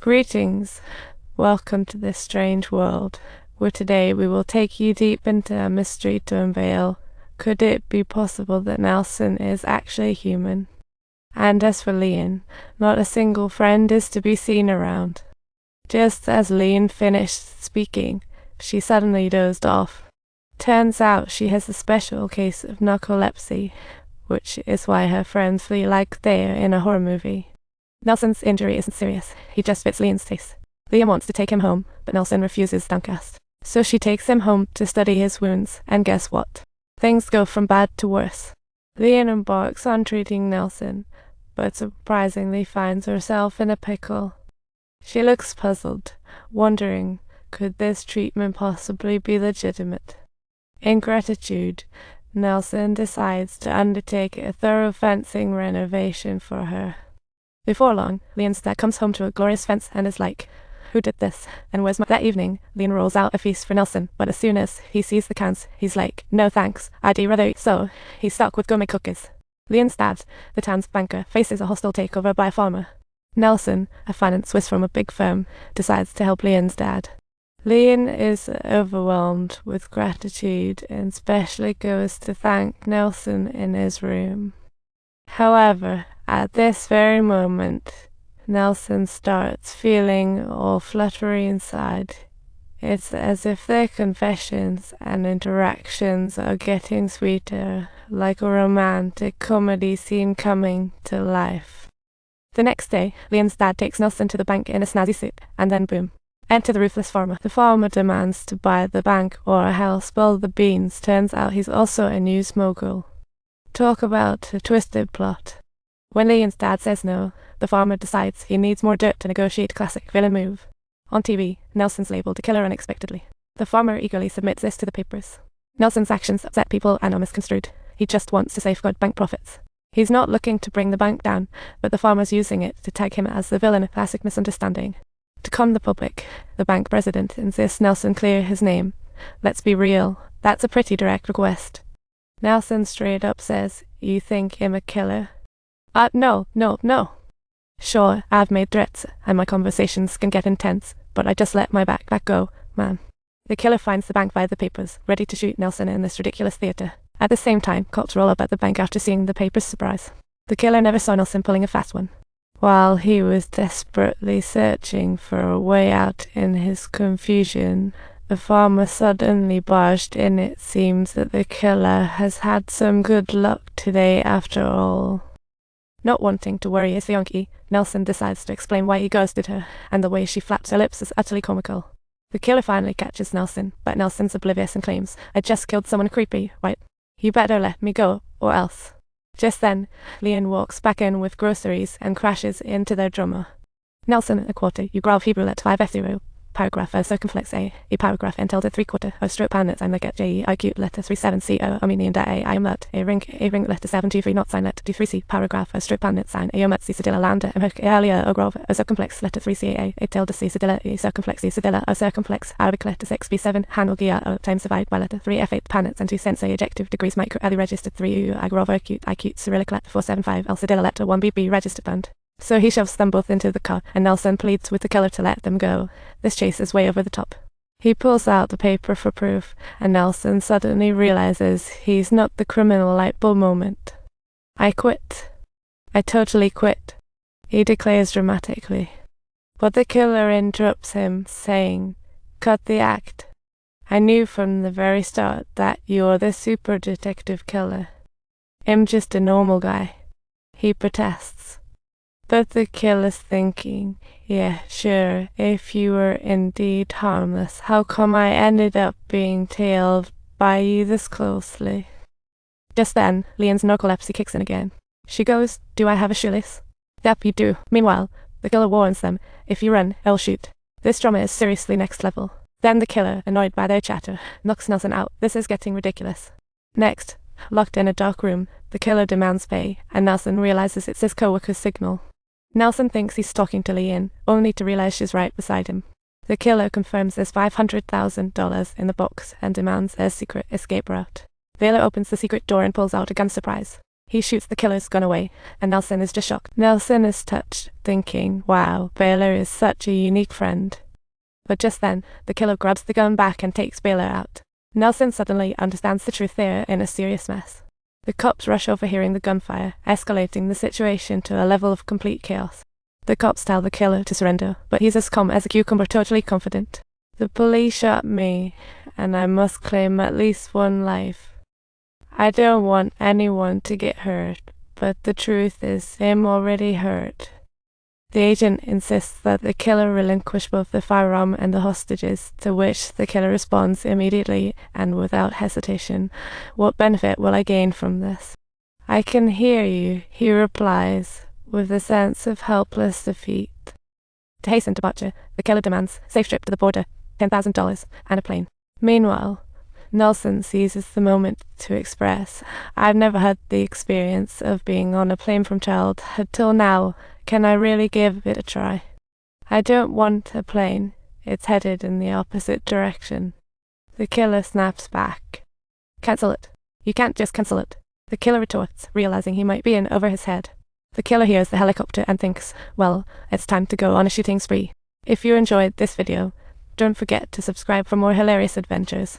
Greetings. Welcome to this strange world, where today we will take you deep into a mystery to unveil. Could it be possible that Nelson is actually human? And as for Lynn, not a single friend is to be seen around. Just as Lynn finished speaking, she suddenly dozed off. Turns out she has a special case of narcolepsy, which is why her friends feel like they're in a horror movie. Nelson's injury isn't serious, he just fits Lynn's taste. Lynn wants to take him home, but Nelson refuses, downcast. So she takes him home to study his wounds, and guess what? Things go from bad to worse. Lynn embarks on treating Nelson, but surprisingly finds herself in a pickle. She looks puzzled, wondering, could this treatment possibly be legitimate? In gratitude, Nelson decides to undertake a thorough fencing renovation for her. Before long, Lynn's dad comes home to a glorious fence and is like, "Who did this? And where's my—" That evening, Lynn rolls out a feast for Nelson, but as soon as he sees the cans, he's like, "No thanks, I'd rather eat." So he's stuck with gourmet cookies. Lynn's dad, the town's banker, faces a hostile takeover by a farmer. Nelson, a finance whiz from a big firm, decides to help Lynn's dad. Lynn is overwhelmed with gratitude and specially goes to thank Nelson in his room. However, at this very moment, Nelson starts feeling all fluttery inside. It's as if their confessions and interactions are getting sweeter, like a romantic comedy scene coming to life. The next day, Lynn's dad takes Nelson to the bank in a snazzy suit, and then boom. Enter the ruthless farmer. The farmer demands to buy the bank or hell spill the beans. Turns out he's also a news mogul. Talk about a twisted plot. When Lynn's dad says no, the farmer decides he needs more dirt to negotiate a classic villain move. On TV, Nelson's labeled a killer unexpectedly. The farmer eagerly submits this to the papers. Nelson's actions upset people and are misconstrued. He just wants to safeguard bank profits. He's not looking to bring the bank down, but the farmer's using it to tag him as the villain, a classic misunderstanding. To calm the public, the bank president insists Nelson clear his name. Let's be real, that's a pretty direct request. Nelson straight up says, "You think him a killer?" No. Sure, I've made threats, and my conversations can get intense, but I just let my back go, man. The killer finds the bank via the papers, ready to shoot Nelson in this ridiculous theater. At the same time, cops roll up at the bank after seeing the papers' surprise. The killer never saw Nelson pulling a fast one. While he was desperately searching for a way out in his confusion, the farmer suddenly barged in. It seems that the killer has had some good luck today after all. Not wanting to worry his yonkie, Nelson decides to explain why he ghosted her, and the way she flaps her lips is utterly comical. The killer finally catches Nelson, but Nelson's oblivious and claims, "I just killed someone creepy, right? You better let me go, or else." Just then, Lynn walks back in with groceries and crashes into their drummer. Nelson, a quarter, you graph Hebrew let 5F0, paragraph a circumflex a paragraph entailed a 3/4, a stroke pan I'm like J, IQ letter 37C, Armenian da I am let, a ring letter 723 not sign let D3C, paragraph a stroke pan sign, a yomet C sedilla lambda, earlier a grove, a circumflex letter 3CA, a tilde C sedilla, a circumflex C sedilla, a circumflex, Arabic letter 6B7, Hanogia, times divide by letter 3F8 panets and 2 cents, a ejective degrees micro, early registered 3U, I grove acute, Cyrillic letter 475, L sedilla letter 1BB registered band. So he shoves them both into the car, and Nelson pleads with the killer to let them go. This chase is way over the top. He pulls out the paper for proof, and Nelson suddenly realizes he's not the criminal. Light bulb moment. "I quit. I totally quit," he declares dramatically. But the killer interrupts him, saying, "Cut the act. I knew from the very start that you're the super detective killer. I'm just a normal guy," he protests. But the killer's thinking, "Yeah, sure, if you were indeed harmless, how come I ended up being tailed by you this closely?" Just then, Lynn's narcolepsy kicks in again. She goes, "Do I have a shoelace?" "Yep, you do." Meanwhile, the killer warns them, "If you run, I'll shoot." This drama is seriously next level. Then the killer, annoyed by their chatter, knocks Nelson out. This is getting ridiculous. Next, locked in a dark room, the killer demands pay, and Nelson realizes it's his co-worker's signal. Nelson thinks he's talking to Lynn, only to realize she's right beside him. The killer confirms there's $500,000 in the box and demands a secret escape route. Vela opens the secret door and pulls out a gun. Surprise. He shoots the killer's gun away, and Nelson is just shocked. Nelson is touched, thinking, wow, Baylor is such a unique friend. But just then, the killer grabs the gun back and takes Baylor out. Nelson suddenly understands the truth they are in a serious mess. The cops rush overhearing the gunfire, escalating the situation to a level of complete chaos. The cops tell the killer to surrender, but he's as calm as a cucumber, totally confident. The police shot me, and I must claim at least one life. I don't want anyone to get hurt, but the truth is, I'm already hurt. The agent insists that the killer relinquish both the firearm and the hostages, to which the killer responds immediately and without hesitation. What benefit will I gain from this? I can hear you, he replies, with a sense of helpless defeat. To hasten departure, the killer demands safe trip to the border, $10,000, and a plane. Meanwhile, Nelson seizes the moment to express, I've never had the experience of being on a plane from childhood till now. Can I really give it a try? I don't want a plane. It's headed in the opposite direction. The killer snaps back. Cancel it. You can't just cancel it. The killer retorts, realizing he might be in over his head. The killer hears the helicopter and thinks, well, it's time to go on a shooting spree. If you enjoyed this video, don't forget to subscribe for more hilarious adventures.